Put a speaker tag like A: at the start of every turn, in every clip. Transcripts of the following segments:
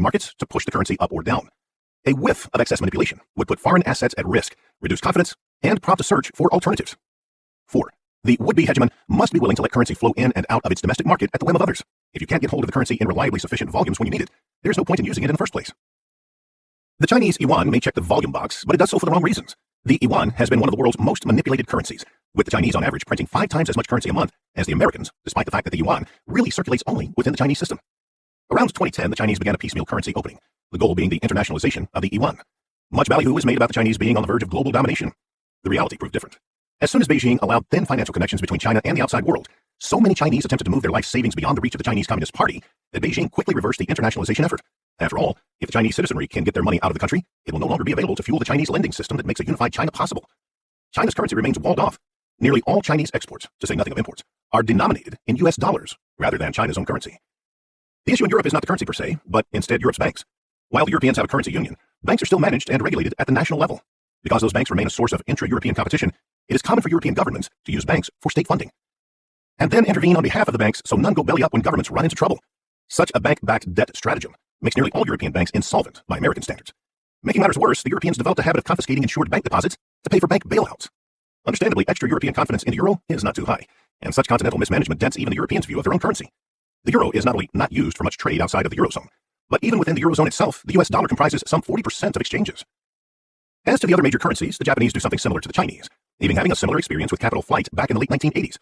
A: markets to push the currency up or down. A whiff of excess manipulation would put foreign assets at risk, reduce confidence, and prompt a search for alternatives. 4. The would-be hegemon must be willing to let currency flow in and out of its domestic market at the whim of others. If you can't get hold of the currency in reliably sufficient volumes when you need it, there's no point in using it in the first place. The Chinese yuan may check the volume box, but it does so for the wrong reasons. The yuan has been one of the world's most manipulated currencies, with the Chinese on average printing 5 times as much currency a month as the Americans, despite the fact that the yuan really circulates only within the Chinese system. Around 2010, the Chinese began a piecemeal currency opening, the goal being the internationalization of the yuan. Much ballyhoo was made about the Chinese being on the verge of global domination. The reality proved different. As soon as Beijing allowed thin financial connections between China and the outside world, so many Chinese attempted to move their life savings beyond the reach of the Chinese Communist Party that Beijing quickly reversed the internationalization effort. After all, if the Chinese citizenry can get their money out of the country, it will no longer be available to fuel the Chinese lending system that makes a unified China possible. China's currency remains walled off. Nearly all Chinese exports, to say nothing of imports, are denominated in US dollars rather than China's own currency. The issue in Europe is not the currency per se, but instead Europe's banks. While the Europeans have a currency union, banks are still managed and regulated at the national level. Because those banks remain a source of intra-European competition, it is common for European governments to use banks for state funding, and then intervene on behalf of the banks so none go belly up when governments run into trouble. Such a bank-backed debt stratagem makes nearly all European banks insolvent by American standards. Making matters worse, the Europeans developed a habit of confiscating insured bank deposits to pay for bank bailouts. Understandably, extra-European confidence in the euro is not too high, and such continental mismanagement dents even the Europeans' view of their own currency. The euro is not only not used for much trade outside of the eurozone, but even within the eurozone itself, the US dollar comprises some 40% of exchanges. As to the other major currencies, the Japanese do something similar to the Chinese, even having a similar experience with capital flight back in the late 1980s.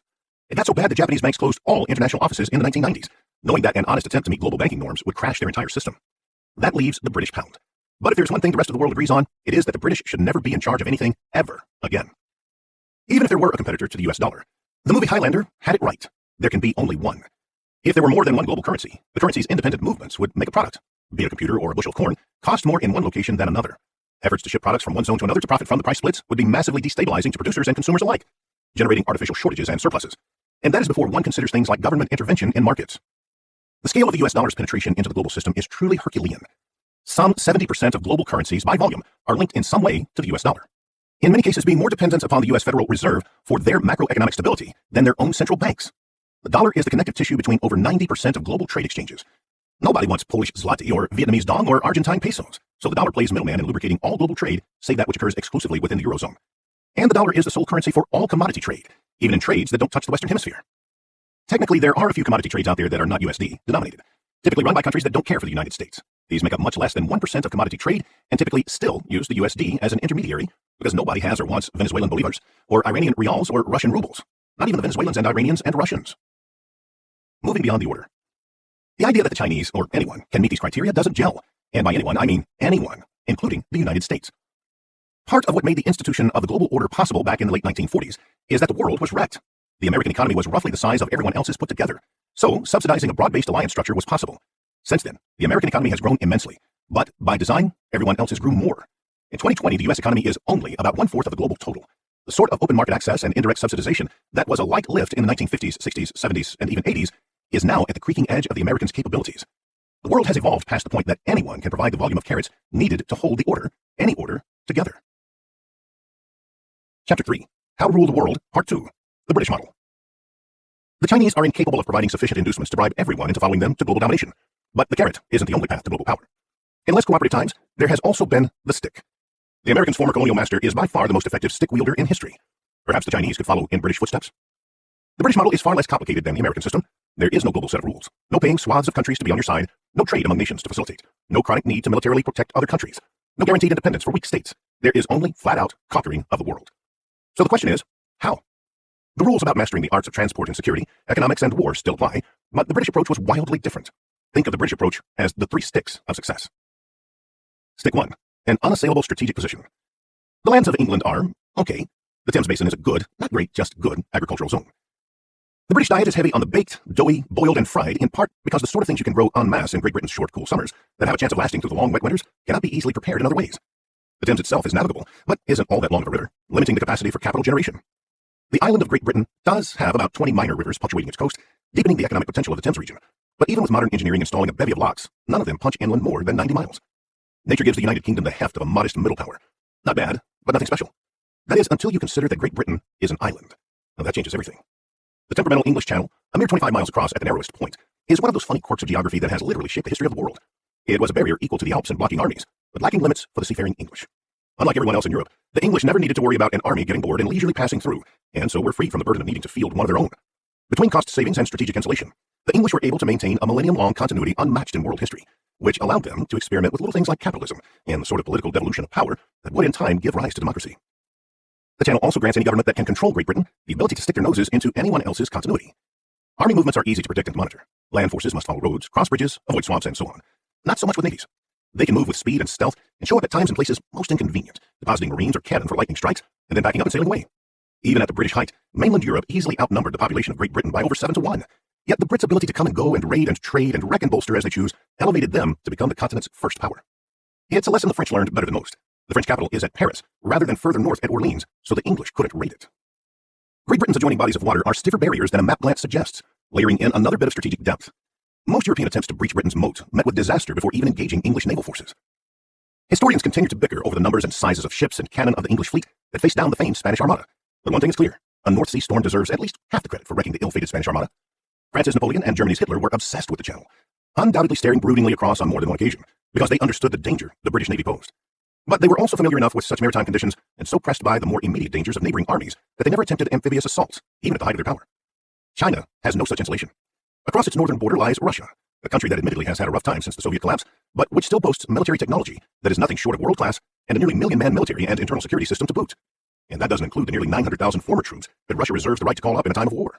A: It got so bad that Japanese banks closed all international offices in the 1990s, knowing that an honest attempt to meet global banking norms would crash their entire system. That leaves the British pound. But if there's one thing the rest of the world agrees on, it is that the British should never be in charge of anything ever again. Even if there were a competitor to the US dollar, the movie Highlander had it right. There can be only one. If there were more than one global currency, the currency's independent movements would make a product. Be it a computer or a bushel of corn, cost more in one location than another. Efforts to ship products from one zone to another to profit from the price splits would be massively destabilizing to producers and consumers alike, generating artificial shortages and surpluses. And that is before one considers things like government intervention in markets. The scale of the US dollar's penetration into the global system is truly Herculean. Some 70% of global currencies by volume are linked in some way to the US dollar, in many cases being more dependent upon the US Federal Reserve for their macroeconomic stability than their own central banks. The dollar is the connective tissue between over 90% of global trade exchanges. Nobody wants Polish zloty or Vietnamese dong or Argentine pesos, so the dollar plays middleman in lubricating all global trade, save that which occurs exclusively within the eurozone. And the dollar is the sole currency for all commodity trade, even in trades that don't touch the Western Hemisphere. Technically, there are a few commodity trades out there that are not USD denominated, typically run by countries that don't care for the United States. These make up much less than 1% of commodity trade and typically still use the USD as an intermediary because nobody has or wants Venezuelan bolivars or Iranian rials or Russian rubles, not even the Venezuelans and Iranians and Russians. Moving beyond the order. The idea that the Chinese, or anyone, can meet these criteria doesn't gel, and by anyone, I mean anyone, including the United States. Part of what made the institution of the global order possible back in the late 1940s is that the world was wrecked. The American economy was roughly the size of everyone else's put together, so subsidizing a broad-based alliance structure was possible. Since then, the American economy has grown immensely, but by design, everyone else's grew more. In 2020, the US economy is only about 1/4 of the global total. The sort of open market access and indirect subsidization that was a light lift in the 1950s, 60s, 70s, and even 80s is now at the creaking edge of the Americans' capabilities. The world has evolved past the point that anyone can provide the volume of carrots needed to hold the order, any order, together. Chapter 3. How to Rule the World, Part 2. The British Model. The Chinese are incapable of providing sufficient inducements to bribe everyone into following them to global domination. But the carrot isn't the only path to global power. In less cooperative times, there has also been the stick. The American's former colonial master is by far the most effective stick wielder in history. Perhaps the Chinese could follow in British footsteps. The British model is far less complicated than the American system. There is no global set of rules, no paying swaths of countries to be on your side, no trade among nations to facilitate, no chronic need to militarily protect other countries, no guaranteed independence for weak states. There is only flat-out conquering of the world. So the question is, how? The rules about mastering the arts of transport and security, economics and war still apply, but the British approach was wildly different. Think of the British approach as the 3 sticks of success. Stick 1. An unassailable strategic position. The lands of England are, okay. The Thames Basin is a good, not great, just good agricultural zone. The British diet is heavy on the baked, doughy, boiled, and fried, in part because the sort of things you can grow en masse in Great Britain's short, cool summers that have a chance of lasting through the long, wet winters cannot be easily prepared in other ways. The Thames itself is navigable, but isn't all that long of a river, limiting the capacity for capital generation. The island of Great Britain does have about 20 minor rivers punctuating its coast, deepening the economic potential of the Thames region. But even with modern engineering installing a bevy of locks, none of them punch inland more than 90 miles. Nature gives the United Kingdom the heft of a modest middle power. Not bad, but nothing special. That is, until you consider that Great Britain is an island. Now that changes everything. The temperamental English Channel, a mere 25 miles across at the narrowest point, is one of those funny quirks of geography that has literally shaped the history of the world. It was a barrier equal to the Alps in blocking armies, but lacking limits for the seafaring English. Unlike everyone else in Europe, the English never needed to worry about an army getting bored and leisurely passing through, and so were free from the burden of needing to field one of their own. Between cost savings and strategic insulation, the English were able to maintain a millennium-long continuity unmatched in world history, which allowed them to experiment with little things like capitalism and the sort of political devolution of power that would in time give rise to democracy. The Channel also grants any government that can control Great Britain the ability to stick their noses into anyone else's continuity. Army movements are easy to predict and monitor. Land forces must follow roads, cross bridges, avoid swamps, and so on. Not so much with navies. They can move with speed and stealth and show up at times and places most inconvenient, depositing marines or cannon for lightning strikes, and then backing up and sailing away. Even at the British height, mainland Europe easily outnumbered the population of Great Britain by over 7-1. Yet the Brits' ability to come and go and raid and trade and wreck and bolster as they choose elevated them to become the continent's first power. It's a lesson the French learned better than most. The French capital is at Paris, rather than further north at Orleans, so the English couldn't raid it. Great Britain's adjoining bodies of water are stiffer barriers than a map glance suggests, layering in another bit of strategic depth. Most European attempts to breach Britain's moat met with disaster before even engaging English naval forces. Historians continue to bicker over the numbers and sizes of ships and cannon of the English fleet that faced down the famed Spanish Armada. But one thing is clear, a North Sea storm deserves at least half the credit for wrecking the ill-fated Spanish Armada. France's Napoleon and Germany's Hitler were obsessed with the Channel, undoubtedly staring broodingly across on more than one occasion, because they understood the danger the British Navy posed. But they were also familiar enough with such maritime conditions and so pressed by the more immediate dangers of neighboring armies that they never attempted amphibious assaults, even at the height of their power. China has no such insulation. Across its northern border lies Russia, a country that admittedly has had a rough time since the Soviet collapse, but which still boasts military technology that is nothing short of world-class and a nearly million-man military and internal security system to boot. And that doesn't include the nearly 900,000 former troops that Russia reserves the right to call up in a time of war.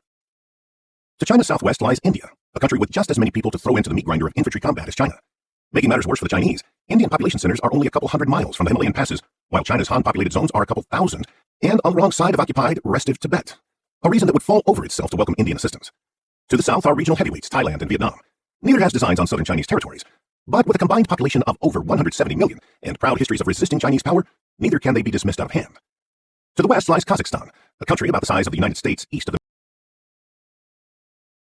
A: To China's southwest lies India, a country with just as many people to throw into the meat grinder of infantry combat as China. Making matters worse for the Chinese, Indian population centers are only a couple hundred miles from the Himalayan passes, while China's Han-populated zones are a couple thousand, and on the wrong side of occupied, restive Tibet, a reason that would fall over itself to welcome Indian assistance. To the south are regional heavyweights, Thailand and Vietnam. Neither has designs on southern Chinese territories, but with a combined population of over 170 million and proud histories of resisting Chinese power, neither can they be dismissed out of hand. To the west lies Kazakhstan, a country about the size of the United States east of the